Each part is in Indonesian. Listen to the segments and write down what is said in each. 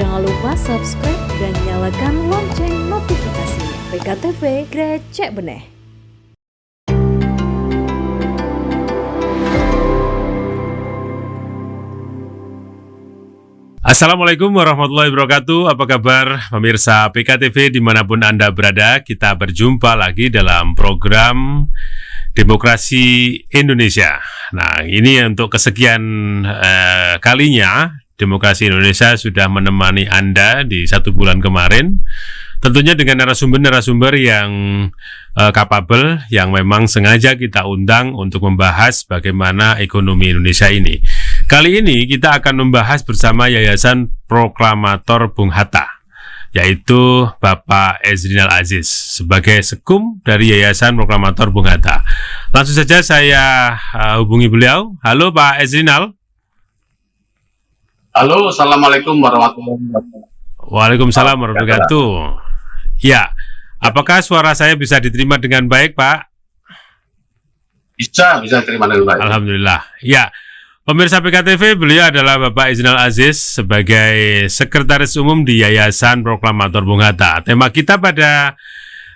Jangan lupa subscribe dan nyalakan lonceng notifikasinya. PKTV Grecek Beneh. Assalamualaikum warahmatullahi wabarakatuh. Apa kabar pemirsa PKTV dimanapun Anda berada? Kita berjumpa lagi dalam program Demokrasi Indonesia. Nah, ini untuk kesekian kalinya Demokrasi Indonesia sudah menemani Anda di 1 bulan kemarin. Tentunya dengan narasumber-narasumber yang kapabel, yang memang sengaja kita undang untuk membahas bagaimana ekonomi Indonesia ini. Kali ini kita akan membahas bersama Yayasan Proklamator Bung Hatta, yaitu Bapak Ezrinal Aziz sebagai sekum dari Yayasan Proklamator Bung Hatta. Langsung saja saya hubungi beliau. Halo Pak Ezrinal. Halo, Assalamualaikum warahmatullahi wabarakatuh. Waalaikumsalam warahmatullahi wabarakatuh. Ya, apakah suara saya bisa diterima dengan baik, Pak? Bisa diterima dengan baik. Alhamdulillah. Ya, pemirsa PKTV, beliau adalah Bapak Ezrinal Aziz sebagai Sekretaris Umum di Yayasan Proklamator Bung Hatta. Tema kita pada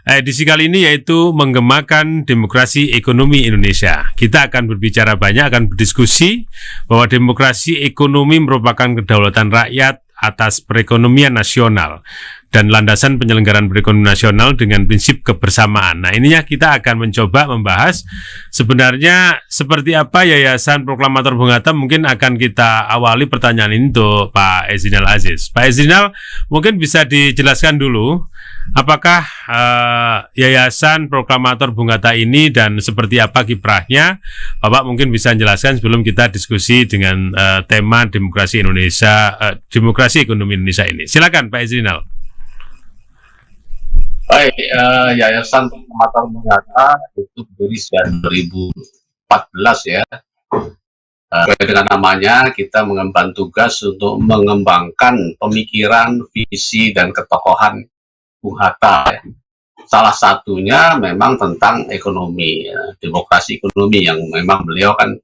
edisi kali ini yaitu menggemakan demokrasi ekonomi Indonesia. Kita akan berbicara banyak, akan berdiskusi bahwa demokrasi ekonomi merupakan kedaulatan rakyat atas perekonomian nasional dan landasan penyelenggaraan perekonomian nasional dengan prinsip kebersamaan. Nah, ininya kita akan mencoba membahas sebenarnya seperti apa Yayasan Proklamator Bung Hatta. Mungkin akan kita awali pertanyaan ini untuk Pak Ezrinal Aziz. Pak Ezrinal, mungkin bisa dijelaskan dulu apakah Yayasan Proklamator Bung Hatta ini dan seperti apa kiprahnya. Bapak mungkin bisa menjelaskan sebelum kita diskusi dengan tema demokrasi Indonesia, demokrasi ekonomi Indonesia ini. Silakan Pak Ezrinal. Baik, Yayasan Proklamator Bung Hatta itu berdiri sejak 2014 ya. Sesuai dengan namanya, kita mengemban tugas untuk mengembangkan pemikiran, visi, dan ketokohan Bung Hatta. Ya. Salah satunya memang tentang ekonomi, ya, demokrasi ekonomi yang memang beliau kan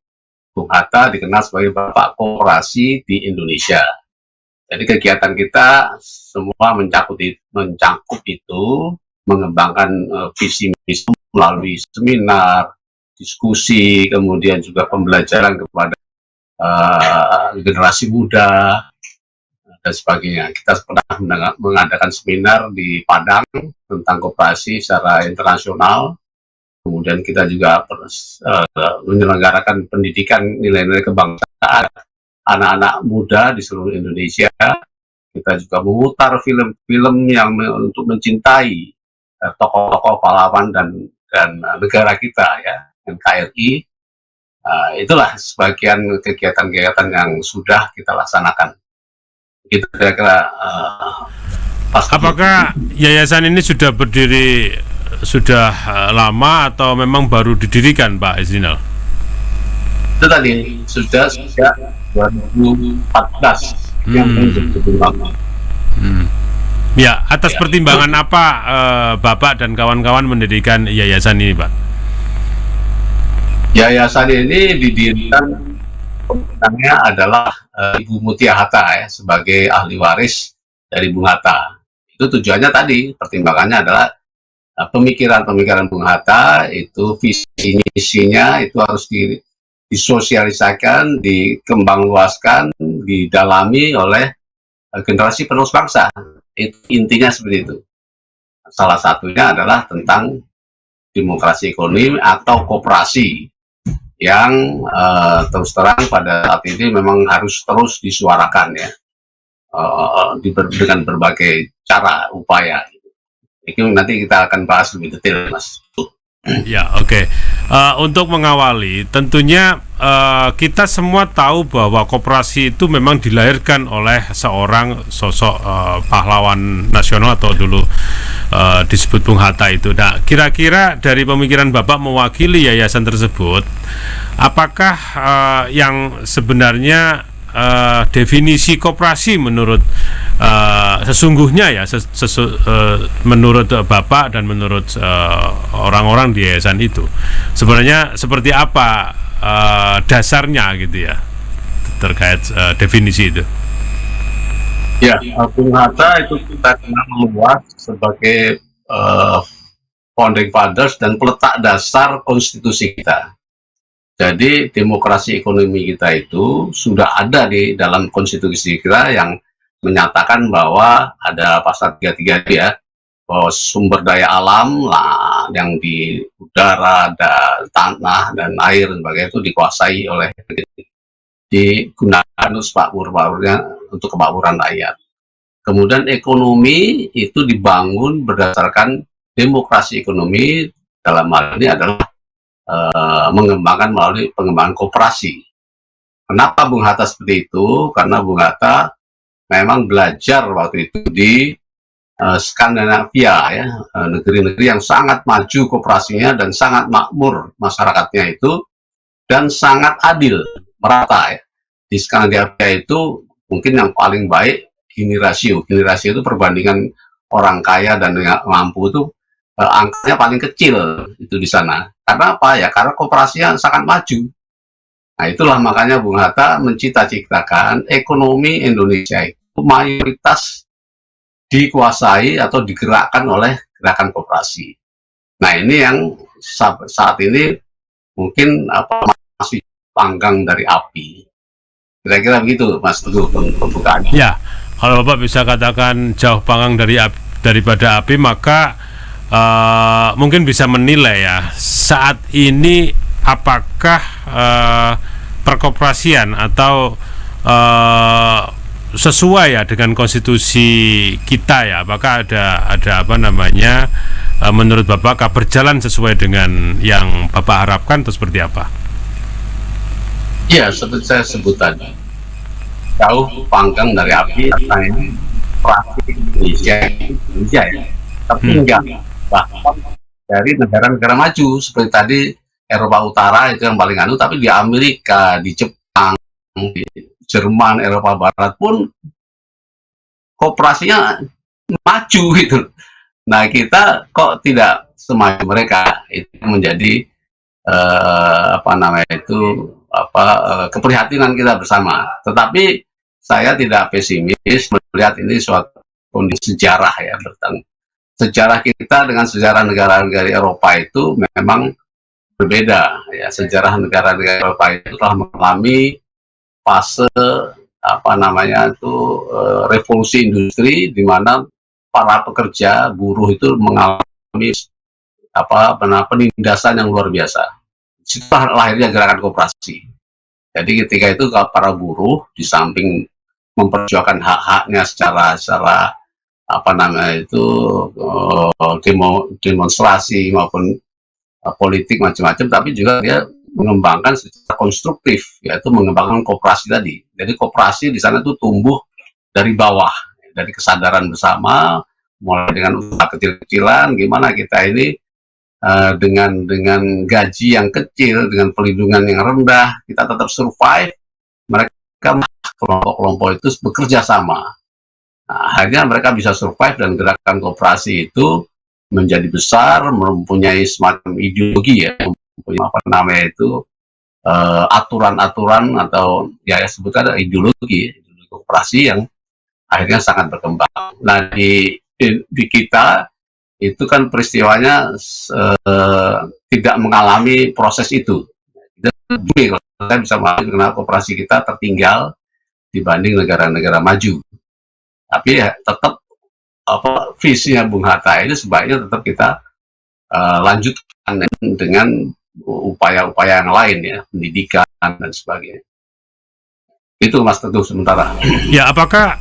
Bung Hatta dikenal sebagai Bapak Koperasi di Indonesia. Jadi kegiatan kita semua mencakup itu, mengembangkan visi misi melalui seminar, diskusi, kemudian juga pembelajaran kepada generasi muda dan sebagainya. Kita pernah mengadakan seminar di Padang tentang koperasi secara internasional. Kemudian kita juga menyelenggarakan pendidikan nilai-nilai kebangsaan anak-anak muda di seluruh Indonesia. Kita juga memutar film-film yang untuk mencintai tokoh-tokoh pahlawan dan negara kita ya, NKRI. Itulah sebagian kegiatan-kegiatan yang sudah kita laksanakan. Itu kira-kira. Apakah yayasan ini sudah berdiri sudah lama atau memang baru didirikan, Pak Ezrinal? Itu tadi sudah sejak 2014 yang lebih lama. Ya, atas pertimbangan apa Bapak dan kawan-kawan mendirikan yayasan ini, Pak? Yayasan ini didirikan pemenangnya adalah Ibu Mutia Hatta ya, sebagai ahli waris dari Bung Hatta. Itu tujuannya tadi, pertimbangannya adalah pemikiran-pemikiran Bung Hatta itu visi misinya itu harus disosialisasikan, dikembangluaskan, didalami oleh generasi penerus bangsa. Itu intinya seperti itu. Salah satunya adalah tentang demokrasi ekonomi atau koperasi yang terus terang pada saat ini memang harus terus disuarakan ya, dengan berbagai cara upaya. Itu nanti kita akan bahas lebih detail, Mas. Ya, oke. Untuk mengawali, tentunya kita semua tahu bahwa koperasi itu memang dilahirkan oleh seorang sosok pahlawan nasional atau dulu disebut Bung Hatta itu. Nah, kira-kira dari pemikiran Bapak mewakili yayasan tersebut, apakah yang sebenarnya definisi koperasi menurut sesungguhnya ya menurut Bapak dan menurut orang-orang di yayasan itu sebenarnya seperti apa dasarnya gitu ya terkait definisi itu? Ya, Bung Hatta itu kita kenal luas sebagai founding fathers dan peletak dasar konstitusi kita. Jadi demokrasi ekonomi kita itu sudah ada di dalam konstitusi kita yang menyatakan bahwa ada pasal 33 ya, bahwa sumber daya alam lah yang di udara, dan tanah dan air dan sebagainya itu dikuasai oleh, digunakan untuk kemakmuran rakyat. Kemudian ekonomi itu dibangun berdasarkan demokrasi ekonomi, dalam hal ini adalah mengembangkan melalui pengembangan koperasi. Kenapa Bung Hatta seperti itu? Karena Bung Hatta memang belajar waktu itu di Skandinavia ya, negeri-negeri yang sangat maju koperasinya dan sangat makmur masyarakatnya itu, dan sangat adil, merata ya. Di Skandinavia itu mungkin yang paling baik Gini rasio. Gini rasio itu perbandingan orang kaya dan yang mampu itu angkanya paling kecil itu di sana. Karena apa ya? Karena koperasinya sangat maju. Nah itulah makanya Bung Hatta mencita-citakan ekonomi Indonesia itu mayoritas dikuasai atau digerakkan oleh gerakan koperasi. Nah ini yang saat ini mungkin masih panggang dari api. Kira-kira begitu Mas Teguh pembukaannya. Ya, kalau Bapak bisa katakan jauh panggang daripada api, maka mungkin bisa menilai ya saat ini apakah perkoperasian atau sesuai ya dengan konstitusi kita ya, apakah ada apa namanya, menurut Bapak berjalan sesuai dengan yang Bapak harapkan atau seperti apa? Ya, seperti saya sebut tadi, jauh panggang dari api tentang ini praktik Indonesia ya, tapi enggak bahkan dari negara-negara maju seperti tadi Eropa Utara itu yang paling anu, tapi di Amerika, di Jepang, di Jerman, Eropa Barat pun kooperasinya maju gitu. Nah kita kok tidak semaju mereka, itu menjadi keprihatinan kita bersama. Tetapi saya tidak pesimis melihat ini suatu kondisi sejarah ya, sejarah kita dengan sejarah negara-negara Eropa itu memang berbeda ya. Sejarah negara-negara Eropa itu telah mengalami fase revolusi industri, di mana para pekerja buruh itu mengalami penindasan yang luar biasa. Setelah lahirnya gerakan koperasi. Jadi ketika itu para buruh di samping memperjuangkan hak-haknya secara demonstrasi maupun politik macam-macam, tapi juga dia mengembangkan secara konstruktif, yaitu mengembangkan koperasi tadi. Jadi koperasi di sana itu tumbuh dari bawah, dari kesadaran bersama, mulai dengan usaha kecil-kecilan, gimana kita ini dengan gaji yang kecil, dengan pelindungan yang rendah, kita tetap survive. Mereka kelompok-kelompok itu bekerja sama. Nah, akhirnya mereka bisa survive dan gerakan koperasi itu menjadi besar, mempunyai semacam ideologi ya, mempunyai aturan-aturan atau ya sebut ada ideologi koperasi yang akhirnya sangat berkembang. Nah di kita itu kan peristiwanya tidak mengalami proses itu. Jadi kita bisa mengenal koperasi kita tertinggal dibanding negara-negara maju. Tapi ya tetap visinya Bung Hatta ini sebaiknya tetap kita lanjutkan dengan upaya-upaya yang lain ya, pendidikan dan sebagainya. Itu Mas Teguh sementara. Ya, apakah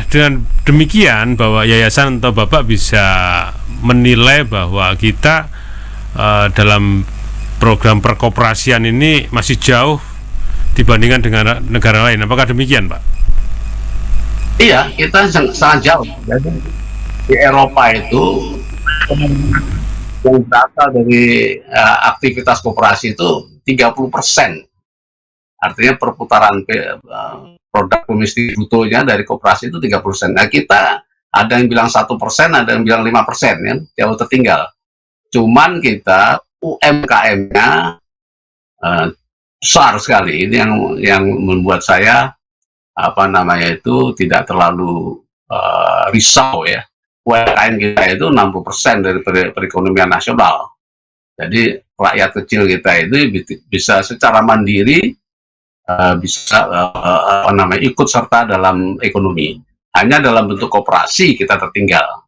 dengan demikian bahwa yayasan atau Bapak bisa menilai bahwa kita dalam program perkoperasian ini masih jauh dibandingkan dengan negara lain? Apakah demikian, Pak? Iya, kita sangat jauh. Jadi di Eropa itu yang berasal dari aktivitas koperasi itu 30%. Artinya perputaran produk domestik brutonya dari koperasi itu 30%. Nah kita ada yang bilang 1%, ada yang bilang 5%, ya, jauh tertinggal. Cuman kita UMKM-nya besar sekali. Ini yang membuat saya tidak terlalu risau ya. UMKM kita itu 60% dari perekonomian nasional. Jadi rakyat kecil kita itu bisa secara mandiri bisa ikut serta dalam ekonomi. Hanya dalam bentuk koperasi kita tertinggal.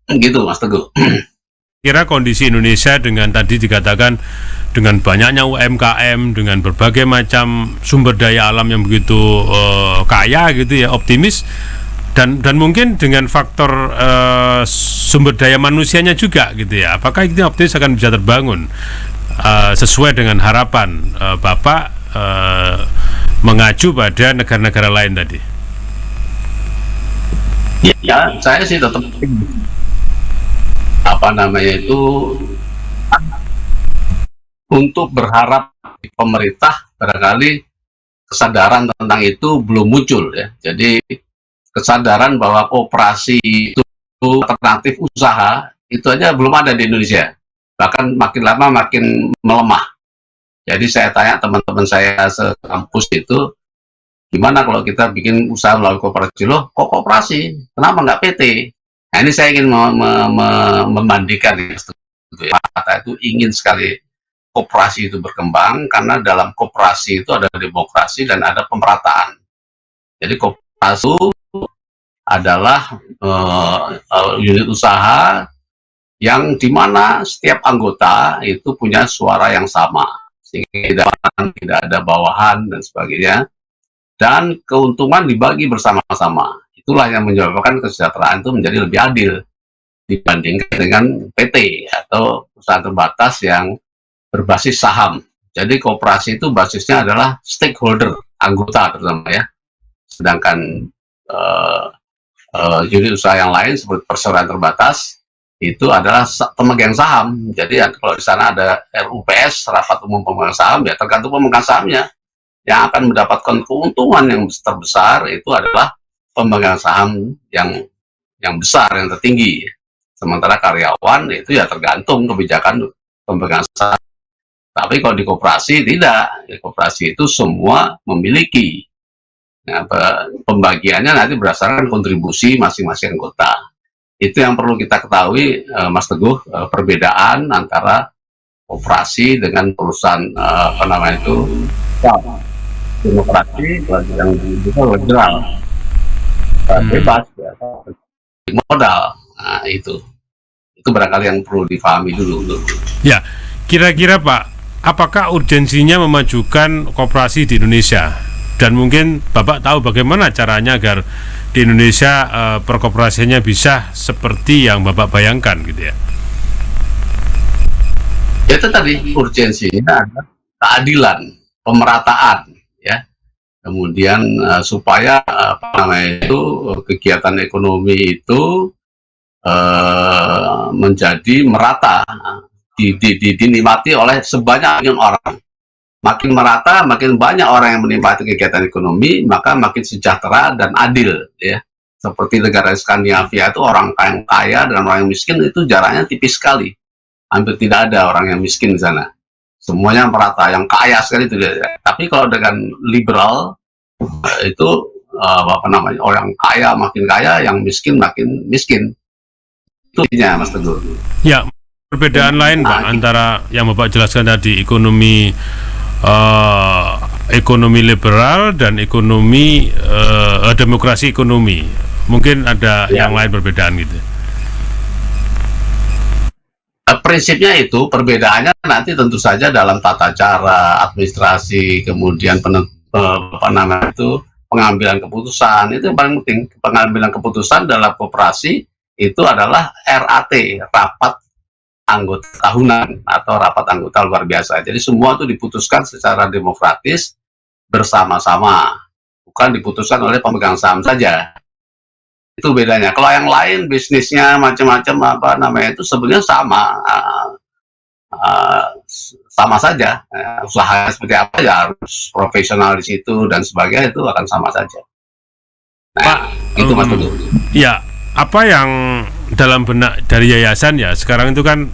Gitu Mas Teguh. Kira kondisi Indonesia dengan tadi dikatakan dengan banyaknya UMKM, dengan berbagai macam sumber daya alam yang begitu kaya gitu ya, optimis, dan mungkin dengan faktor sumber daya manusianya juga gitu ya. Apakah ini optimis akan bisa terbangun sesuai dengan harapan Bapak mengacu pada negara-negara lain tadi? Ya, saya sih tetap untuk berharap pemerintah barangkali kesadaran tentang itu belum muncul ya. Jadi kesadaran bahwa koperasi itu alternatif usaha itu aja belum ada di Indonesia. Bahkan makin lama makin melemah. Jadi saya tanya teman-teman saya sekampus itu, gimana kalau kita bikin usaha melalui koperasi? Loh, kok koperasi? Kenapa nggak PT? Nah, ini saya ingin membandingkan itu. Mata itu ingin sekali koperasi itu berkembang, karena dalam koperasi itu ada demokrasi dan ada pemerataan. Jadi koperasi adalah unit usaha yang dimana setiap anggota itu punya suara yang sama, sehingga tidak ada bawahan dan sebagainya, dan keuntungan dibagi bersama-sama. Itulah yang menyebabkan kesejahteraan itu menjadi lebih adil dibandingkan dengan PT atau perusahaan terbatas yang berbasis saham. Jadi koperasi itu basisnya adalah stakeholder, anggota terutama ya. Sedangkan unit usaha yang lain seperti perseroan terbatas itu adalah pemegang saham. Jadi kalau di sana ada RUPS, rapat umum pemegang saham, ya tergantung pemegang sahamnya. Yang akan mendapatkan keuntungan yang terbesar itu adalah pemegang saham yang besar, yang tertinggi. Sementara karyawan itu ya tergantung kebijakan pemegang saham. Tapi kalau di koperasi tidak, di koperasi itu semua memiliki. Nah, pembagiannya nanti berdasarkan kontribusi masing-masing anggota. Itu yang perlu kita ketahui, Mas Teguh, perbedaan antara koperasi dengan perusahaan demokrasi yang itu liberal, bebas, ya, modal. Nah, itu barangkali yang perlu difahami dulu. Ya, kira-kira Pak, apakah urgensinya memajukan koperasi di Indonesia? Dan mungkin Bapak tahu bagaimana caranya agar di Indonesia perkoperasiannya bisa seperti yang Bapak bayangkan gitu ya? Itu tadi urgensinya adalah keadilan, pemerataan, ya. Kemudian supaya kegiatan ekonomi itu menjadi merata, dinikmati oleh sebanyak orang. Makin merata, makin banyak orang yang menikmati kegiatan ekonomi, maka makin sejahtera dan adil, ya. Seperti negara Skandinavia itu orang yang kaya dan orang yang miskin itu jaraknya tipis sekali, hampir tidak ada orang yang miskin di sana. Semuanya merata, yang kaya sekali itu dia. Tapi kalau dengan liberal itu orang kaya makin kaya, yang miskin makin miskin. Itu intinya, Mas Teguh. Ya, perbedaan lain Pak antara yang Bapak jelaskan tadi, ekonomi liberal dan ekonomi demokrasi ekonomi, mungkin ada yang lain perbedaan gitu. Prinsipnya itu perbedaannya nanti tentu saja dalam tata cara administrasi, kemudian pengambilan keputusan. Itu yang paling penting. Pengambilan keputusan dalam koperasi itu adalah RAT, rapat anggota tahunan atau rapat anggota luar biasa. Jadi semua itu diputuskan secara demokratis bersama-sama, bukan diputuskan oleh pemegang saham saja. Itu bedanya. Kalau yang lain bisnisnya macam-macam itu sebenarnya sama saja. Usahanya seperti apa ya harus profesional di situ dan sebagainya, itu akan sama saja. Nah, Pak, itu Mas Teguh. Ya, apa yang dalam benak dari yayasan ya sekarang itu kan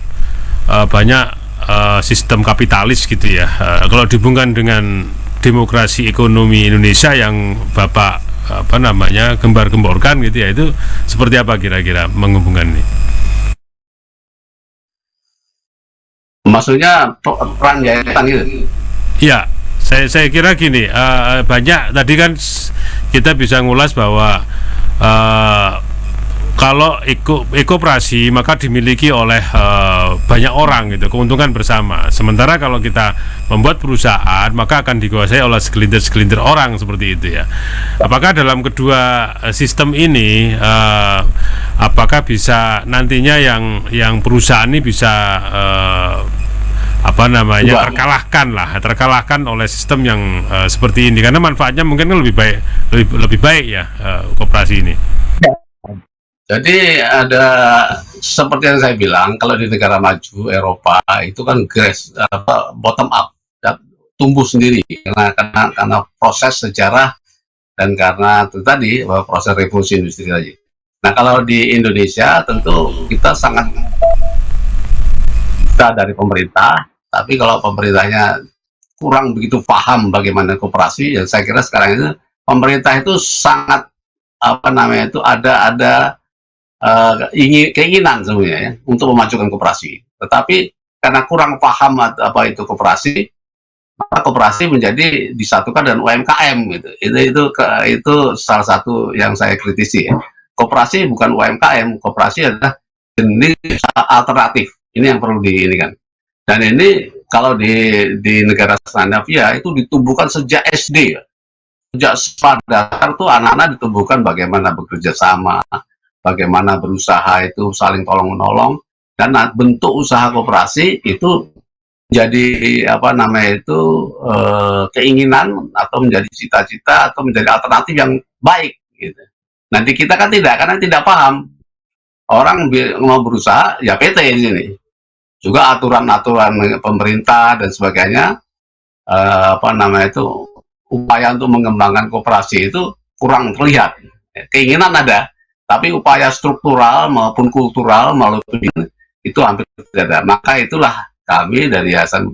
banyak sistem kapitalis gitu ya. Kalau dihubungkan dengan demokrasi ekonomi Indonesia yang Bapak gembar-gemborkan gitu ya, itu seperti apa kira-kira menghubungkan ini? Maksudnya peran yayasan itu? Ya, saya kira gini, banyak tadi kan kita bisa ngulas bahwa kalau ekoperasi maka dimiliki oleh banyak orang gitu, keuntungan bersama. Sementara kalau kita membuat perusahaan maka akan dikuasai oleh segelintir orang seperti itu ya. Apakah dalam kedua sistem ini apakah bisa nantinya yang perusahaan ini bisa terkalahkan oleh sistem yang seperti ini, karena manfaatnya mungkin kan lebih baik ya koperasi ini. Jadi ada seperti yang saya bilang, kalau di negara maju Eropa itu kan bottom up, tumbuh sendiri karena proses sejarah dan karena itu tadi proses revolusi industri tadi. Nah, kalau di Indonesia tentu kita sangat bisa dari pemerintah, tapi kalau pemerintahnya kurang begitu paham bagaimana koperasi, ya saya kira sekarang itu pemerintah itu sangat ada keinginan sebenarnya ya, untuk memajukan koperasi, tetapi karena kurang paham apa itu koperasi, maka koperasi menjadi disatukan dengan UMKM gitu. Itu salah satu yang saya kritisi ya. Koperasi bukan UMKM, koperasi adalah jenis alternatif. Ini yang perlu diinikan. Dan ini kalau di negara Skandinavia itu ditumbuhkan sejak SD ya. Sejak sekolah dasar tuh anak-anak ditumbuhkan bagaimana bekerja sama, bagaimana berusaha itu saling tolong-menolong, dan bentuk usaha koperasi itu jadi keinginan atau menjadi cita-cita atau menjadi alternatif yang baik gitu. Nanti kita kan karena tidak paham. Orang mau berusaha ya PT di sini. Juga aturan-aturan pemerintah dan sebagainya, upaya untuk mengembangkan koperasi itu kurang terlihat. Keinginan ada, tapi upaya struktural maupun kultural melalui itu hampir tidak ada. Maka itulah kami dari Yayasan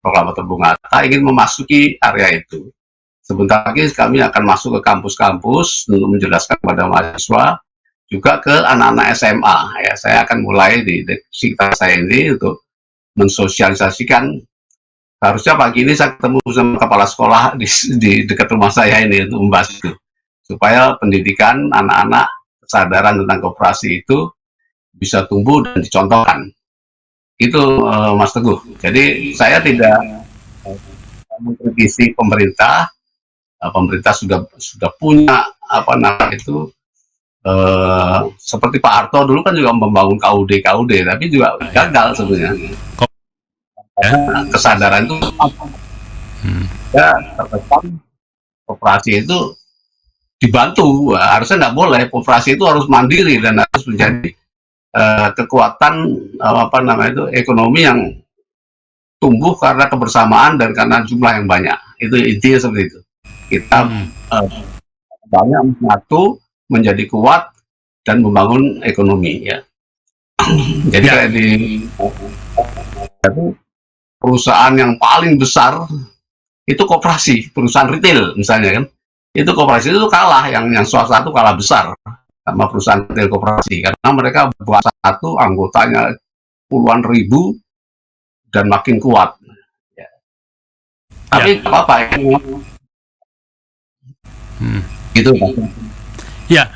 Proklamator Bung Hatta ingin memasuki area itu. Sebentar lagi kami akan masuk ke kampus-kampus untuk menjelaskan kepada mahasiswa, juga ke anak-anak SMA. Ya, saya akan mulai di sekitar saya ini untuk mensosialisasikan. Harusnya pagi ini saya ketemu sama kepala sekolah di dekat rumah saya ini untuk membahas itu, supaya pendidikan anak-anak, kesadaran tentang koperasi itu bisa tumbuh dan dicontohkan. Itu Mas Teguh. Jadi saya tidak mengkritisi pemerintah. Pemerintah sudah punya seperti Pak Harto dulu kan juga membangun KUD, tapi juga gagal sebenarnya. Kesadaran itu ya terkesan koperasi itu dibantu. Harusnya nggak boleh, koperasi itu harus mandiri dan harus menjadi kekuatan ekonomi yang tumbuh karena kebersamaan dan karena jumlah yang banyak. Itu intinya seperti itu. Kita banyak menyatu, menjadi kuat dan membangun ekonomi ya. Jadi kayak di perusahaan yang paling besar itu koperasi, perusahaan retail misalnya kan, itu koperasi itu kalah, yang swasta itu kalah besar sama perusahaan retail koperasi, karena mereka buat satu anggotanya puluhan ribu dan makin kuat ya. Tapi apa ya gitu ya.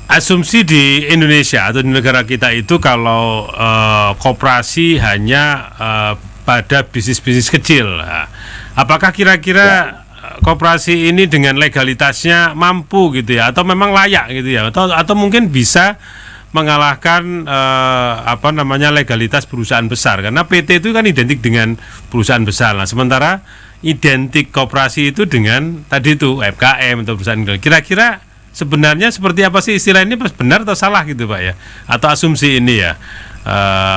Asumsi di Indonesia atau di negara kita itu kalau koperasi hanya pada bisnis-bisnis kecil. Apakah kira-kira koperasi ini dengan legalitasnya mampu gitu ya, atau memang layak gitu ya, atau mungkin bisa mengalahkan legalitas perusahaan besar, karena PT itu kan identik dengan perusahaan besar. Nah, sementara identik koperasi itu dengan tadi itu UMKM atau perusahaan. Kira-kira sebenarnya seperti apa sih istilah ini, benar atau salah gitu Pak ya, atau asumsi ini ya?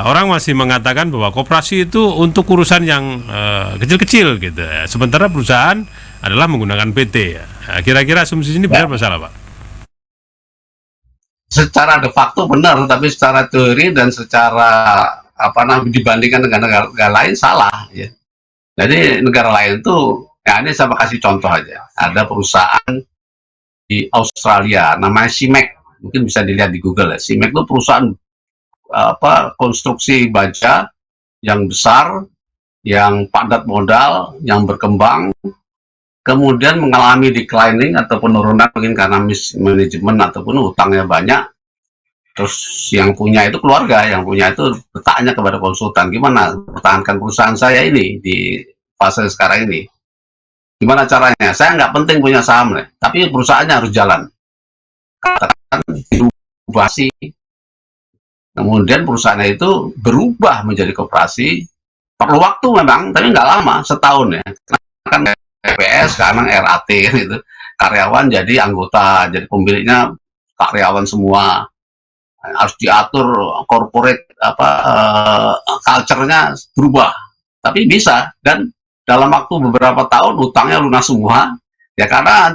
Orang masih mengatakan bahwa koperasi itu untuk urusan yang kecil-kecil gitu ya. Sementara perusahaan adalah menggunakan PT ya. Kira-kira asumsi ini benar atau salah Pak? Secara de facto benar, tapi secara teori dan secara dibandingkan dengan negara lain salah ya. Jadi negara lain itu Ya, ini saya kasih contoh aja. Ada perusahaan di Australia, namanya CIMEC. Mungkin bisa dilihat di Google ya. CIMEC itu perusahaan konstruksi baja yang besar, yang padat modal, yang berkembang, kemudian mengalami declining atau penurunan mungkin karena mismanagement ataupun utangnya banyak. Terus yang punya itu keluarga, yang punya itu bertanya kepada konsultan, gimana pertahankan perusahaan saya ini di fase sekarang ini. Gimana caranya? Saya nggak penting punya saham, tapi perusahaannya harus jalan. Katakan dirubah sih. Kemudian perusahaannya itu berubah menjadi koperasi. Perlu waktu memang, tapi nggak lama, setahun ya. Kan TPS, sekarang RAT gitu. Karyawan jadi anggota, jadi pemiliknya karyawan semua. Harus diatur corporate culture-nya berubah. Tapi bisa, dan dalam waktu beberapa tahun utangnya lunas semua. Ya karena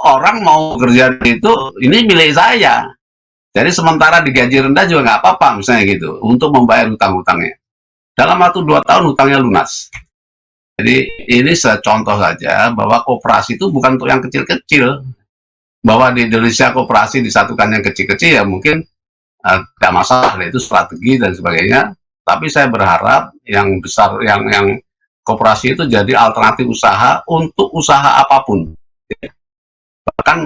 orang mau kerja itu, ini milik saya. Jadi sementara digaji rendah juga nggak apa-apa misalnya gitu, untuk membayar hutang-hutangnya. Dalam waktu 2 tahun hutangnya lunas. Jadi ini secontoh saja bahwa koperasi itu bukan untuk yang kecil-kecil. Bahwa di Indonesia koperasi disatukan yang kecil-kecil ya mungkin tidak masalah, itu strategi dan sebagainya. Tapi saya berharap yang besar, yang koperasi itu jadi alternatif usaha untuk usaha apapun. Bahkan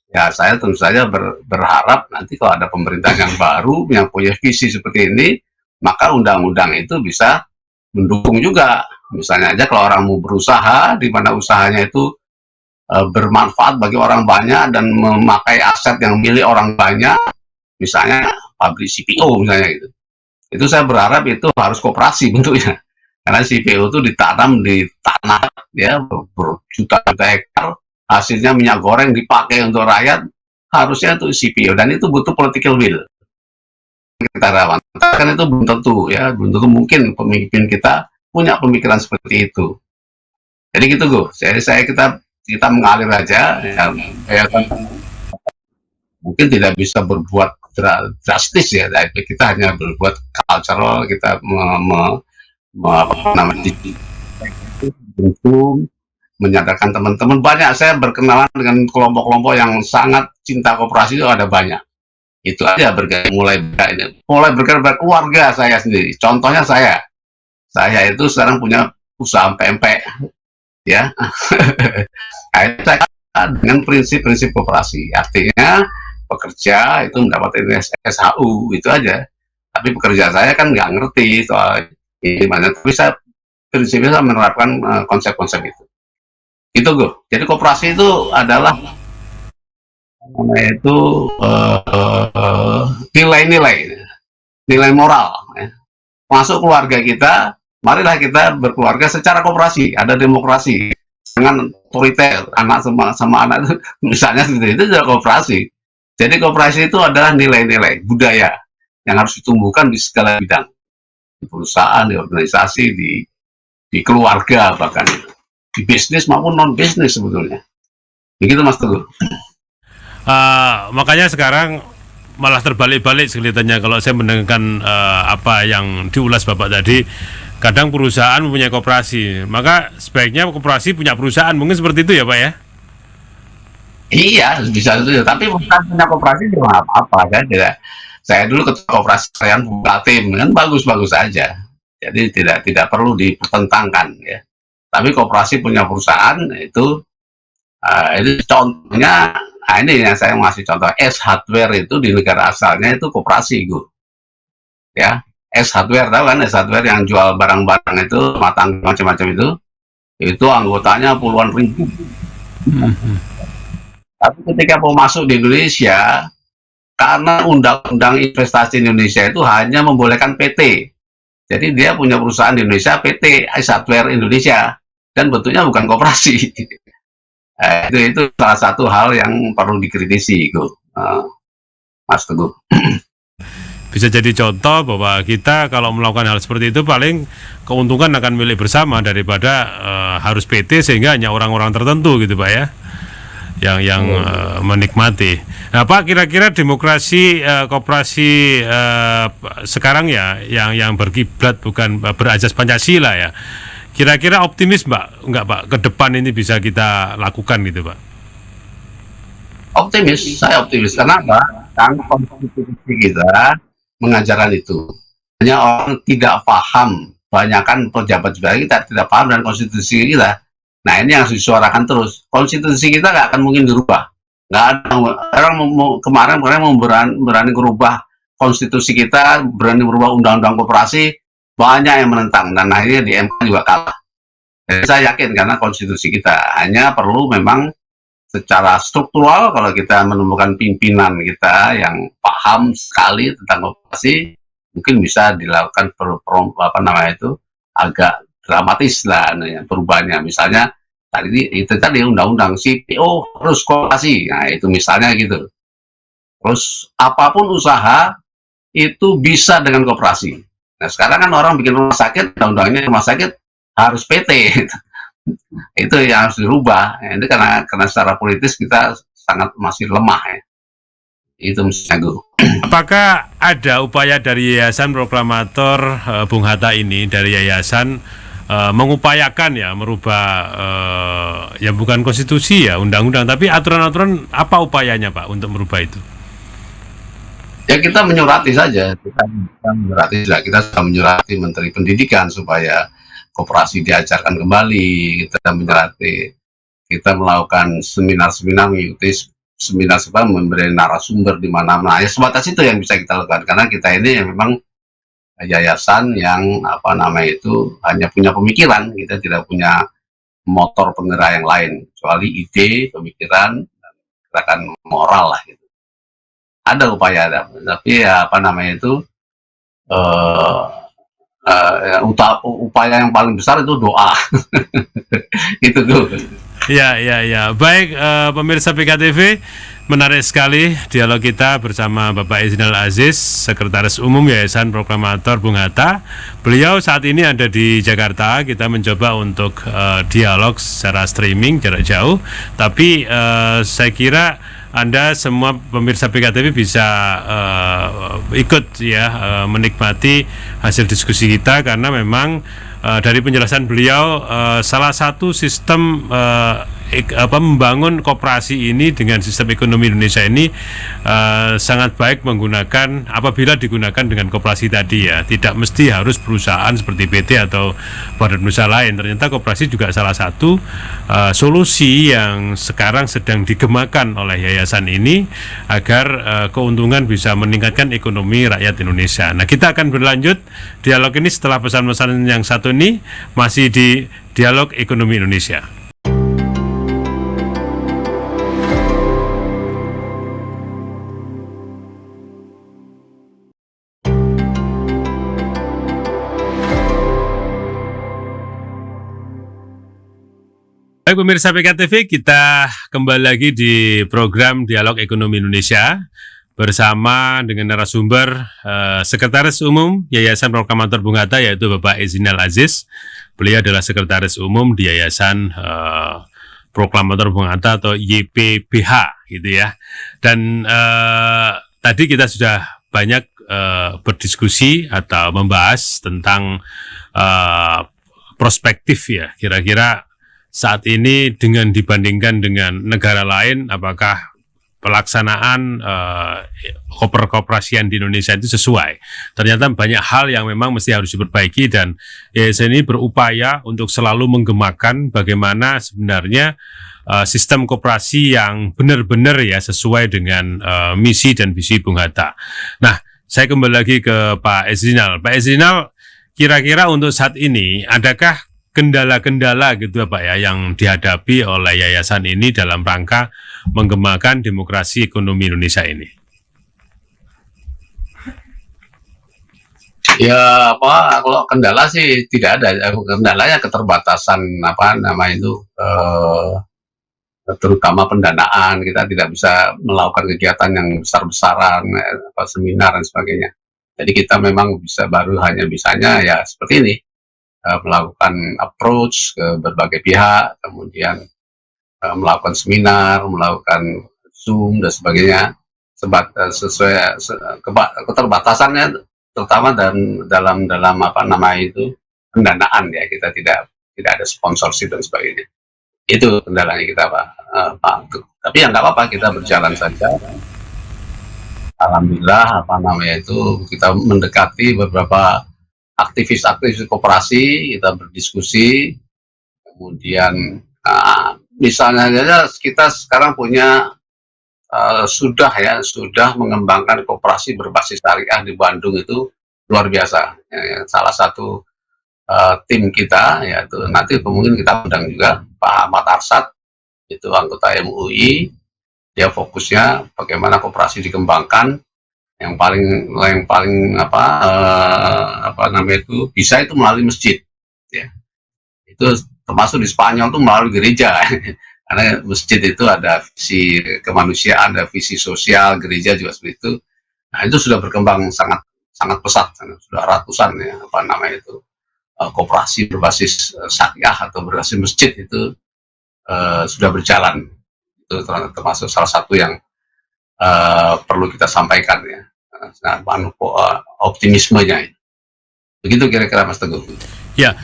ya saya tentu saja berharap nanti kalau ada pemerintahan yang baru yang punya visi seperti ini, maka undang-undang itu bisa mendukung juga. Misalnya aja kalau orang mau berusaha, di mana usahanya itu bermanfaat bagi orang banyak dan memakai aset yang milik orang banyak, misalnya pabrik CPO misalnya gitu. Itu saya berharap itu harus koperasi bentuknya. Karena CPO itu ditanam di tanah ya berjuta-juta hektar, hasilnya minyak goreng dipakai untuk rakyat, harusnya itu CPO, dan itu butuh political will. Kita rawan. Kan itu belum tentu ya, belum tentu mungkin pemimpin kita punya pemikiran seperti itu. Jadi gitu Gus. Jadi kita mengalir aja ya kan, mungkin tidak bisa berbuat drastis ya, tapi kita hanya berbuat cultural, kita menyadarkan teman-teman. Banyak saya berkenalan dengan kelompok-kelompok yang sangat cinta koperasi, itu ada banyak. Itu aja mulai bergerak berkeluarga saya sendiri. Contohnya saya itu sekarang punya usaha pempek ya. Saya dengan prinsip-prinsip koperasi, artinya pekerja itu mendapat SHU itu aja, tapi pekerja saya kan nggak ngerti soal gimana, tapi saya prinsipnya saya menerapkan konsep-konsep itu gue. Jadi koperasi itu adalah itu nilai moral ya. Masuk keluarga kita, marilah kita berkeluarga secara koperasi, ada demokrasi dengan otoriter, anak sama anak itu misalnya seperti itu juga koperasi. Jadi koperasi itu adalah nilai-nilai budaya yang harus ditumbuhkan di segala bidang, di perusahaan, di organisasi, di keluarga, bahkan di bisnis maupun non bisnis sebetulnya. Begitu Mas Teguh. Makanya sekarang malah terbalik-balik kelihatannya kalau saya mendengarkan apa yang diulas Bapak tadi. Kadang perusahaan mempunyai koperasi, maka sebaiknya koperasi punya perusahaan, mungkin seperti itu ya Pak ya? Iya, bisa itu, tapi bukan punya koperasi juga apa-apa kan. Saya dulu ketua koperasi kalian buka tim kan bagus-bagus aja. Jadi tidak perlu dipertentangkan ya. Tapi koperasi punya perusahaan itu contohnya. Nah, ini yang saya ngasih contoh. S Hardware itu di negara asalnya itu koperasi ya. S Hardware, tahu kan S Hardware yang jual barang-barang itu matang macam-macam itu anggotanya puluhan ribu. Tapi ketika mau masuk di Indonesia, karena undang-undang investasi Indonesia itu hanya membolehkan PT. Jadi dia punya perusahaan di Indonesia, PT Hardware Indonesia, dan bentuknya bukan koperasi. Itu salah satu hal yang perlu dikritisi, Mas Teguh. Bisa jadi contoh bahwa kita kalau melakukan hal seperti itu paling keuntungan akan milik bersama daripada harus PT sehingga hanya orang-orang tertentu gitu Pak ya. Yang menikmati. Nah Pak, kira-kira demokrasi koperasi sekarang ya yang berkiblat bukan berazas Pancasila ya. Kira-kira optimis Pak, enggak Pak, ke depan ini bisa kita lakukan gitu Pak? Optimis, saya optimis. Kenapa? Karena konstitusi kita mengajarkan itu. Hanya orang tidak paham, banyakkan pejabat-pejabat kita tidak paham dengan konstitusi kita. Nah ini yang harus disuarakan terus. Konstitusi kita nggak akan mungkin dirubah. Nggak ada orang kemarin mau berani merubah konstitusi kita, berani merubah undang-undang koperasi, banyak yang menentang dan akhirnya di MK juga kalah. Jadi saya yakin karena konstitusi kita hanya perlu memang secara struktural kalau kita menemukan pimpinan kita yang paham sekali tentang koperasi, mungkin bisa dilakukan agak dramatis lah perubahannya. Misalnya tadi undang-undang CPO harus koperasi, nah itu misalnya gitu. Terus apapun usaha itu bisa dengan koperasi. Nah sekarang kan orang bikin rumah sakit, undang-undangnya rumah sakit harus PT. Itu yang harus dirubah. Ini karena secara politis kita sangat masih lemah ya. Itu misalnya Guru. Apakah ada upaya dari Yayasan Proklamator Bung Hatta ini, dari Yayasan mengupayakan ya merubah ya bukan konstitusi ya, undang-undang, tapi aturan-aturan, apa upayanya Pak untuk merubah itu? Ya kita menyurati saja, kita sudah menyurati Menteri Pendidikan supaya koperasi diajarkan kembali, kita melakukan seminar-seminar, mengikuti seminar memberi narasumber di mana-mana. Ya sebatas itu yang bisa kita lakukan karena kita ini memang yayasan yang hanya punya pemikiran, kita tidak punya motor penggerak yang lain kecuali ide, pemikiran, dan gerakan moral lah gitu. Ada upaya, tapi upaya yang paling besar itu doa. Itu tuh. Ya. Baik, pemirsa PKTV, menarik sekali dialog kita bersama Bapak Ezinal Aziz, Sekretaris Umum Yayasan Proklamator Bung Hatta. Beliau saat ini ada di Jakarta. Kita mencoba untuk dialog secara streaming jarak jauh, tapi saya kira Anda semua pemirsa PKTV bisa ikut ya menikmati hasil diskusi kita, karena memang dari penjelasan beliau salah satu sistem membangun koperasi ini dengan sistem ekonomi Indonesia ini sangat baik menggunakan, apabila digunakan dengan koperasi tadi ya, tidak mesti harus perusahaan seperti PT atau badan usaha lain. Ternyata koperasi juga salah satu solusi yang sekarang sedang digemakan oleh yayasan ini agar keuntungan bisa meningkatkan ekonomi rakyat Indonesia. Nah, kita akan berlanjut dialog ini setelah pesan-pesan yang satu ini, masih di Dialog Ekonomi Indonesia. Baik pemirsa PKTV, kita kembali lagi di program Dialog Ekonomi Indonesia bersama dengan narasumber Sekretaris Umum Yayasan Proklamator Bung Hatta, yaitu Bapak Ezinal Aziz. Beliau adalah Sekretaris Umum di Yayasan Proklamator Bung Hatta atau YPBH gitu ya. Dan tadi kita sudah banyak berdiskusi atau membahas tentang prospektif ya, kira-kira saat ini dengan dibandingkan dengan negara lain, apakah pelaksanaan koperasian di Indonesia itu sesuai? Ternyata banyak hal yang memang mesti harus diperbaiki, dan yayasan ini berupaya untuk selalu menggemakan bagaimana sebenarnya sistem koperasi yang benar-benar ya sesuai dengan misi dan visi Bung Hatta. Nah, saya kembali lagi ke Pak Ezinal. Pak Ezinal, kira-kira untuk saat ini adakah kendala-kendala gitu Pak ya yang dihadapi oleh yayasan ini dalam rangka menggemakan demokrasi ekonomi Indonesia ini? Ya kalau kendala sih tidak ada. Kendalanya keterbatasan terutama pendanaan. Kita tidak bisa melakukan kegiatan yang besar-besaran, seminar dan sebagainya. Jadi kita memang hanya bisanya ya seperti ini, melakukan approach ke berbagai pihak, kemudian melakukan seminar, melakukan Zoom dan sebagainya, sesuai keterbatasannya, terutama dalam pendanaan ya. Kita tidak ada sponsorship dan sebagainya. Itu kendalanya kita, Pak. Tapi ya nggak apa-apa, kita berjalan saja. Alhamdulillah, kita mendekati beberapa aktivis-aktivis koperasi, kita berdiskusi, kemudian misalnya saja kita sekarang punya sudah mengembangkan koperasi berbasis syariah di Bandung, itu luar biasa. Salah satu tim kita, yaitu nanti kemungkinan kita undang juga Pak Ahmad Arsad, itu anggota MUI. Dia fokusnya bagaimana koperasi dikembangkan. Yang paling bisa itu melalui masjid, ya. Itu termasuk di Spanyol itu melalui gereja. Karena masjid itu ada visi kemanusiaan, ada visi sosial, gereja juga seperti itu. Nah, itu sudah berkembang sangat pesat, sudah ratusan koperasi berbasis syariah atau berbasis masjid itu sudah berjalan. Itu termasuk salah satu yang perlu kita sampaikan, ya. Optimismenya. Begitu kira-kira, Mas Teguh. Ya,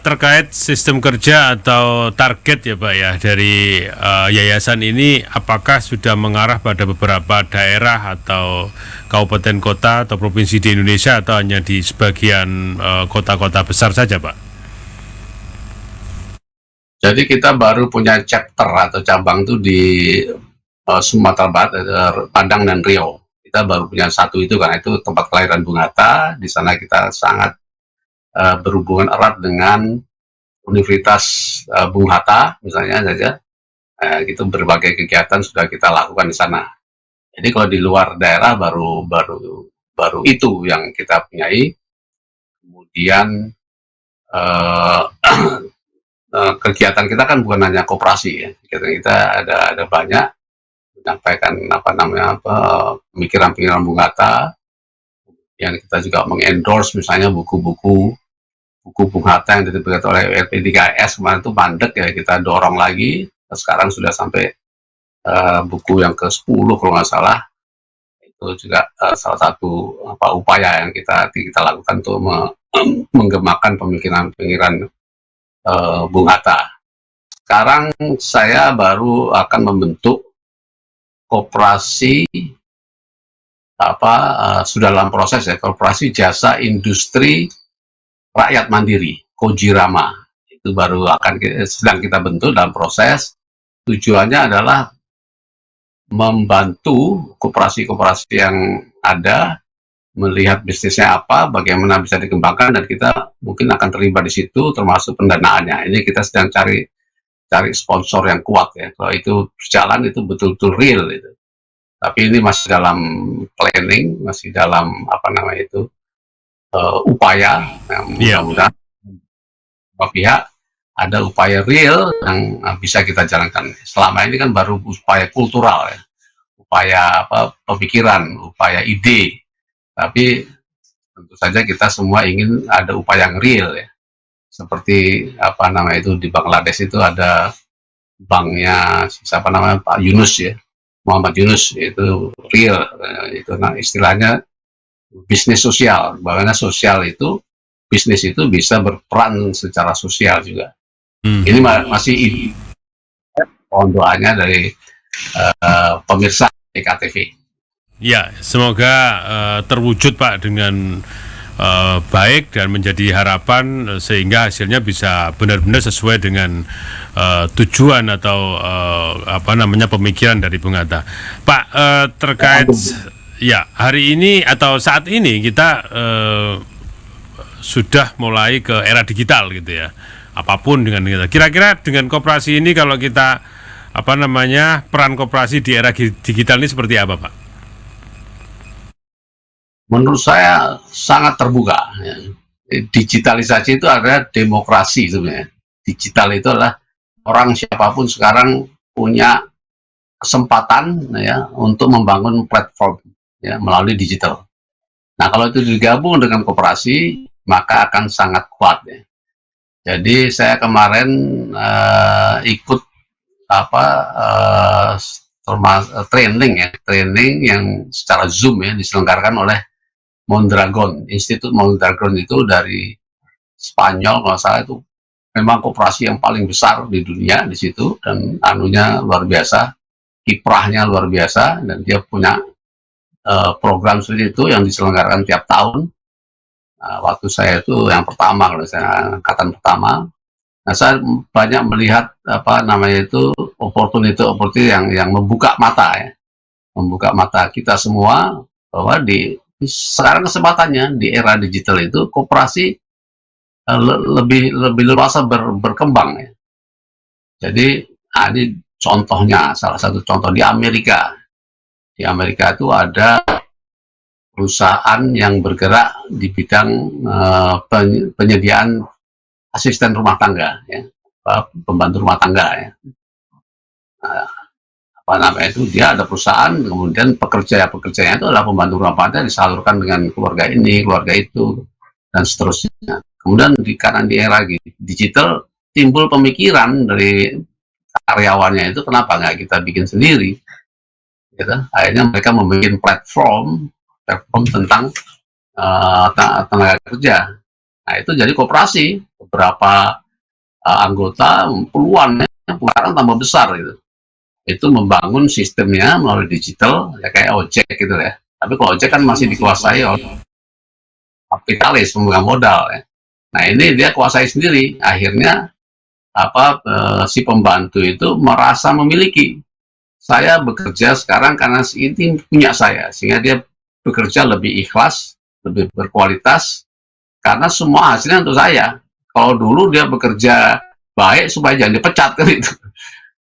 terkait sistem kerja atau target ya Pak ya dari yayasan ini, apakah sudah mengarah pada beberapa daerah atau kabupaten kota atau provinsi di Indonesia, atau hanya di sebagian kota-kota besar saja, Pak? Jadi kita baru punya chapter atau cabang itu di Sumatera Barat, Padang dan Riau. Kita baru punya satu itu, karena itu tempat kelahiran Bung Hatta. Di sana kita sangat berhubungan erat dengan Universitas Bung Hatta misalnya saja. Itu berbagai kegiatan sudah kita lakukan di sana. Jadi kalau di luar daerah baru itu yang kita punyai. Kemudian kegiatan kita kan bukan hanya koperasi, ya. Kegiatan kita ada banyak, menyampaikan pemikiran-pemikiran Bung Hatta. Yang kita juga mengendorse misalnya buku Bung Hatta yang diterbitkan oleh LP3S kemarin itu mandek, ya, kita dorong lagi. Sekarang sudah sampai buku yang ke-10 kalau nggak salah. Itu juga salah satu upaya yang kita lakukan untuk menggemakan pemikiran-pemikiran Bung Hatta. Sekarang saya baru akan membentuk koperasi sudah dalam proses, ya, koperasi jasa industri rakyat mandiri, Kojirama. Itu baru sedang kita bentuk dalam proses. Tujuannya adalah membantu koperasi-koperasi yang ada melihat bisnisnya apa, bagaimana bisa dikembangkan, dan kita mungkin akan terlibat di situ termasuk pendanaannya. Ini kita sedang cari sponsor yang kuat, ya. Kalau itu berjalan itu betul-betul real itu. Tapi ini masih dalam planning, masih dalam upaya. Mudah-mudahan beberapa pihak ada upaya real yang bisa kita jalankan. Selama ini kan baru upaya kultural, ya. Upaya pemikiran, upaya ide. Tapi tentu saja kita semua ingin ada upaya yang real, ya. Seperti di Bangladesh itu ada banknya Pak Yunus, ya. Muhammad Yunus, itu real, itu istilahnya bisnis sosial. Bagaimana bisnis itu bisa berperan secara sosial juga. Ini masih mohon doanya dari pemirsa EKTV. Ya, semoga terwujud Pak dengan baik dan menjadi harapan, sehingga hasilnya bisa benar-benar sesuai dengan tujuan atau pemikiran dari Bung Hatta. Pak, terkait ya hari ini atau saat ini kita sudah mulai ke era digital gitu, ya. Apapun dengan kita. Kira-kira dengan koperasi ini, kalau kita peran koperasi di era digital ini seperti apa, Pak? Menurut saya sangat terbuka, ya. Digitalisasi itu adalah demokrasi sebenarnya. Digital itu adalah orang siapapun sekarang punya kesempatan, ya, untuk membangun platform, ya, melalui digital. Nah, kalau itu digabung dengan koperasi, maka akan sangat kuat, ya. Jadi saya kemarin ikut training yang secara Zoom, ya, diselenggarakan oleh Mondragon, Institut Mondragon itu dari Spanyol kalau salah, itu memang koperasi yang paling besar di dunia di situ, dan anunya luar biasa, kiprahnya luar biasa, dan dia punya program seperti itu yang diselenggarakan tiap tahun. Waktu saya itu yang pertama, kalau saya angkatan pertama, nah saya banyak melihat opportunity yang membuka mata ya, membuka mata kita semua bahwa sekarang kesempatannya di era digital itu koperasi lebih leluasa berkembang ya. Jadi ini contohnya, salah satu contoh di Amerika. Di Amerika itu ada perusahaan yang bergerak di bidang penyediaan asisten rumah tangga, ya, pembantu rumah tangga, ya. Dia ada perusahaan, kemudian pekerjanya itu adalah pembantu rumah tangga, disalurkan dengan keluarga ini, keluarga itu, dan seterusnya. Kemudian karena di era digital timbul pemikiran dari karyawannya itu, kenapa nggak kita bikin sendiri? Gitu. Akhirnya mereka membuat platform tentang tenaga kerja. Nah itu jadi koperasi, beberapa anggota, puluhan, sekarang tambah besar gitu. Itu membangun sistemnya melalui digital, ya kayak ojek gitu ya. Tapi kalau ojek kan masih dikuasai oleh kapitalis, pemegang modal ya. Nah ini dia kuasai sendiri. Akhirnya si pembantu itu merasa memiliki. Saya bekerja sekarang karena ini punya saya, sehingga dia bekerja lebih ikhlas, lebih berkualitas, karena semua hasilnya untuk saya. Kalau dulu dia bekerja baik supaya jangan dipecat kan itu.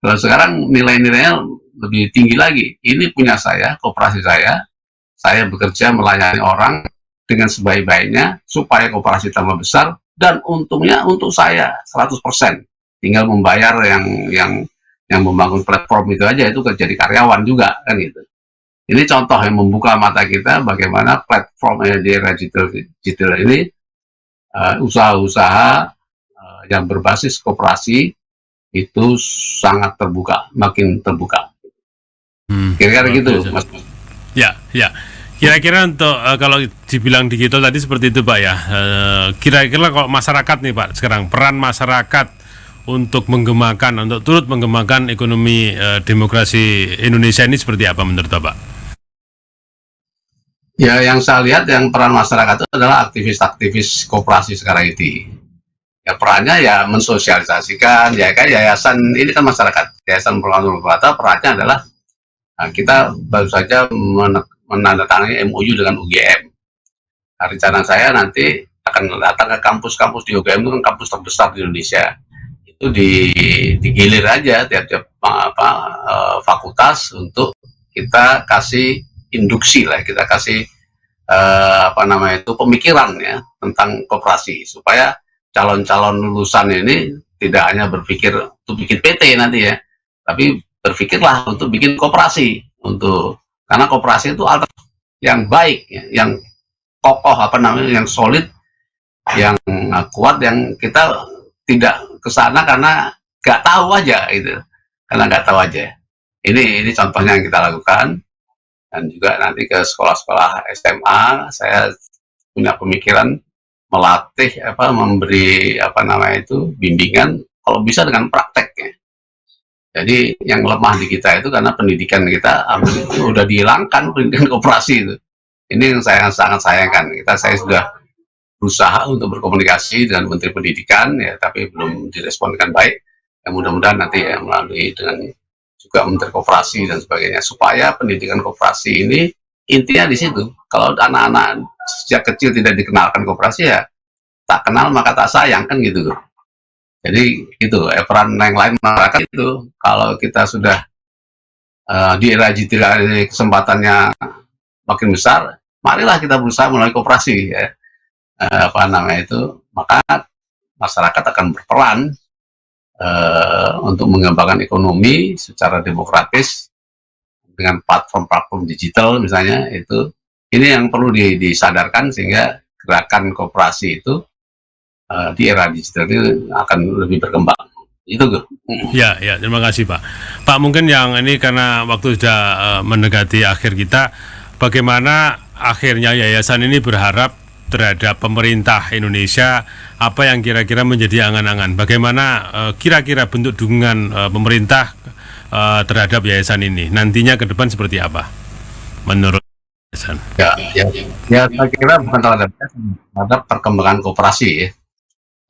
Kalau sekarang nilai-nilainya lebih tinggi lagi. Ini punya saya, koperasi saya bekerja melayani orang dengan sebaik-baiknya supaya koperasi tambah besar, dan untungnya untuk saya 100%. Tinggal membayar yang membangun platform itu aja, itu jadi karyawan juga kan gitu. Ini contoh yang membuka mata kita bagaimana platform di era digital ini, usaha-usaha yang berbasis koperasi itu sangat terbuka, makin terbuka. Kira-kira gitu, Mas. Ya. Kira-kira untuk kalau dibilang digital tadi seperti itu Pak ya. Kira-kira kalau masyarakat nih Pak, sekarang peran masyarakat untuk turut mengembangkan ekonomi demokrasi Indonesia ini seperti apa menurut Bapak? Ya, yang saya lihat yang peran masyarakat itu adalah aktivis-aktivis koperasi sekarang ini. Ya perannya ya mensosialisasikan, ya kayak yayasan ini kan masyarakat, yayasan Perlindungan Data, perannya adalah kita baru saja menandatangani MOU dengan UGM. Nah, rencana saya nanti akan datang ke kampus-kampus di UGM, itu kan kampus terbesar di Indonesia. Itu digilir aja tiap-tiap fakultas untuk kita kasih induksi lah, kita kasih pemikiran ya tentang koperasi, supaya calon-calon lulusan ini tidak hanya berpikir untuk bikin PT nanti ya, tapi berpikirlah untuk bikin koperasi, karena koperasi itu alternatif yang baik ya, yang kokoh yang solid, yang kuat, yang kita tidak kesana karena nggak tahu aja gitu, Ini contohnya yang kita lakukan. Dan juga nanti ke sekolah-sekolah SMA saya punya pemikiran melatih memberi bimbingan kalau bisa dengan praktek ya. Jadi yang lemah di kita itu karena pendidikan kita udah dihilangkan, pendidikan koperasi itu. Ini yang saya sangat sayangkan. Saya sudah berusaha untuk berkomunikasi dengan Menteri Pendidikan ya, tapi belum direspon dengan baik. Ya, mudah-mudahan nanti ya melalui dengan juga Menteri Koperasi dan sebagainya, supaya pendidikan koperasi ini intinya di situ. Kalau anak-anak sejak kecil tidak dikenalkan koperasi, ya tak kenal maka tak sayang kan gitu. Jadi itu peran yang lain masyarakat itu. Kalau kita sudah di era digital ini kesempatannya makin besar, marilah kita berusaha melalui koperasi ya. Maka masyarakat akan berperan untuk mengembangkan ekonomi secara demokratis dengan platform-platform digital misalnya. Ini yang perlu disadarkan, sehingga gerakan koperasi itu di era digital ini akan lebih berkembang. Itu Ya, terima kasih Pak. Pak, mungkin yang ini karena waktu sudah mendekati akhir kita, bagaimana akhirnya yayasan ini berharap terhadap pemerintah Indonesia, apa yang kira-kira menjadi angan-angan? Bagaimana kira-kira bentuk dukungan pemerintah terhadap yayasan ini? Nantinya ke depan seperti apa menurut yayasan? Ya, saya kira bukan terhadap perkembangan koperasi ya.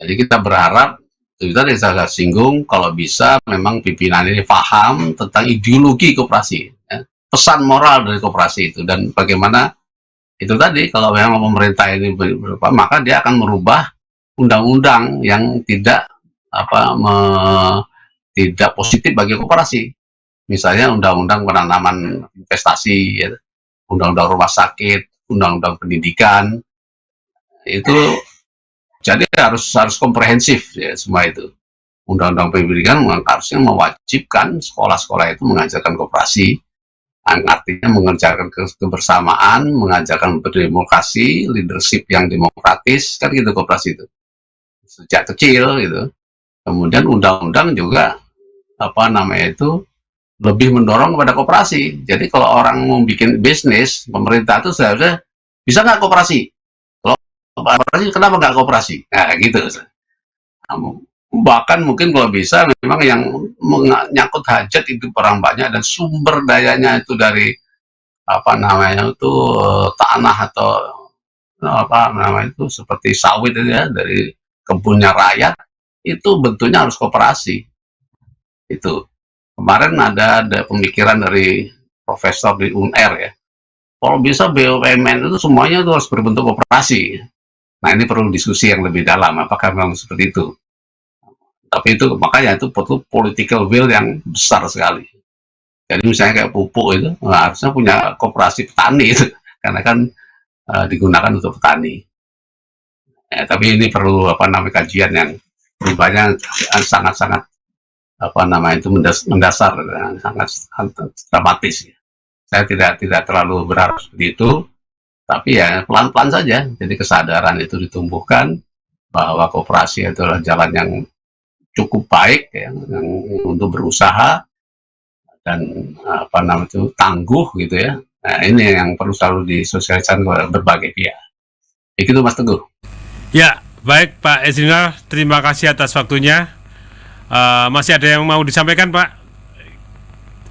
Jadi kita berharap, itu tadi saya singgung, kalau bisa memang pimpinan ini paham tentang ideologi koperasi, ya, pesan moral dari koperasi itu, dan bagaimana itu tadi kalau memang pemerintah ini berubah, maka dia akan merubah undang-undang yang tidak tidak positif bagi koperasi. Misalnya undang-undang penanaman investasi, ya, undang-undang rumah sakit, undang-undang pendidikan, itu jadi harus komprehensif ya semua itu. Undang-undang pendidikan harusnya mewajibkan sekolah-sekolah itu mengajarkan koperasi, artinya mengajarkan kebersamaan, mengajarkan berdemokrasi, leadership yang demokratis, kan gitu koperasi itu sejak kecil gitu. Kemudian undang-undang juga lebih mendorong kepada koperasi. Jadi kalau orang mau bikin bisnis, pemerintah itu seharusnya bisa nggak koperasi? Kalau koperasi, kenapa nggak koperasi? Nah gitu. Bahkan mungkin kalau bisa memang yang menyangkut hajat itu orang banyak dan sumber dayanya itu dari tanah atau seperti sawit ya, dari kebunnya rakyat, itu bentuknya harus koperasi. Itu kemarin ada pemikiran dari profesor di UNR ya, kalau bisa BUMN itu semuanya itu harus berbentuk koperasi. Nah ini perlu diskusi yang lebih dalam, apakah memang seperti itu. Tapi itu makanya itu perlu political will yang besar sekali. Jadi misalnya kayak pupuk itu harusnya punya koperasi petani itu, karena kan digunakan untuk petani. Ya, tapi ini perlu kajian yang banyak, sangat-sangat mendasar, sangat dramatis. Saya tidak terlalu berharap seperti itu, tapi ya pelan-pelan saja. Jadi kesadaran itu ditumbuhkan bahwa koperasi adalah jalan yang cukup baik ya, untuk berusaha dan tangguh gitu ya. Nah ini yang perlu selalu disosialisasikan kepada berbagai pihak. Begitu Mas Teguh. Ya baik Pak Ezrinal, terima kasih atas waktunya. Masih ada yang mau disampaikan Pak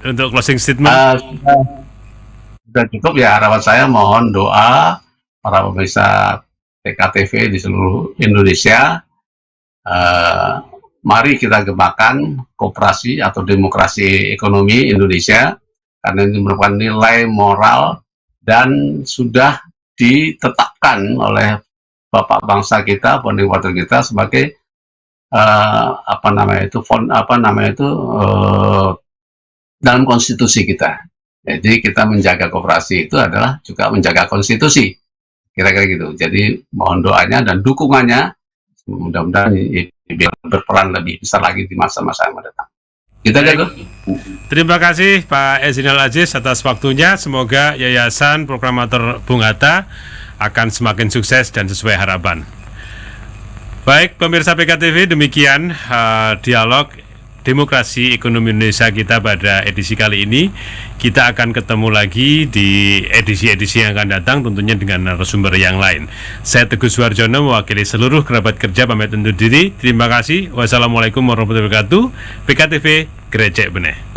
untuk closing statement? Sudah cukup ya. Harapan saya mohon doa para pemirsa PKTV di seluruh Indonesia. Mari kita gemakan koperasi atau demokrasi ekonomi Indonesia, karena ini merupakan nilai moral dan sudah ditetapkan oleh Bapak bangsa kita, founding father kita sebagai dalam konstitusi kita. Jadi kita menjaga koperasi itu adalah juga menjaga konstitusi, kira-kira gitu. Jadi mohon doanya dan dukungannya, mudah-mudahan berperan lebih besar lagi di masa-masa yang mendatang. Kita jago. Terima kasih Pak Ezrinal Aziz atas waktunya. Semoga Yayasan Proklamator Bung Hatta akan semakin sukses dan sesuai harapan. Baik pemirsa PKTV, demikian dialog demokrasi ekonomi Indonesia kita pada edisi kali ini. Kita akan ketemu lagi di edisi-edisi yang akan datang, tentunya dengan narasumber yang lain. Saya Teguh Suharjono mewakili seluruh kerabat kerja pamit undur diri. Terima kasih. Wassalamualaikum warahmatullahi wabarakatuh. PKTV Grecek Beneh.